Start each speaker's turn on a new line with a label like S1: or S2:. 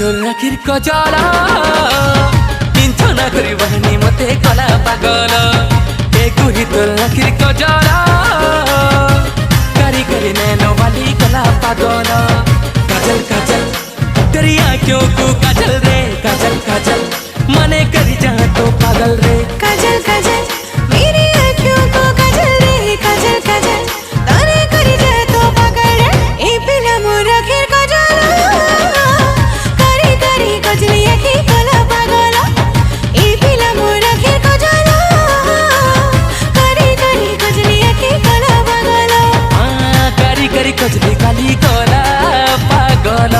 S1: তোর রাখির কজলা কিঞ্চ না করিবনি মতে কলা পাগল এ কুহি তোর রাখির কজলা करी करी नैनो वाली कला पागल काजल काजल तेरी आँखों को काजल रे काजल काजल मने करी जा तो पागल रे
S2: काजल काजल मेरी आँखों को काजल रे काजल काजल तारे करी जा तो पागल रे ए पिला मोरा खीर काजल करी करी कजली आँखी कला पागल ए पिला मोरा खीर काजल करी करी कजली आँखी कला पागल
S1: करी करी कजली काली कला पागल।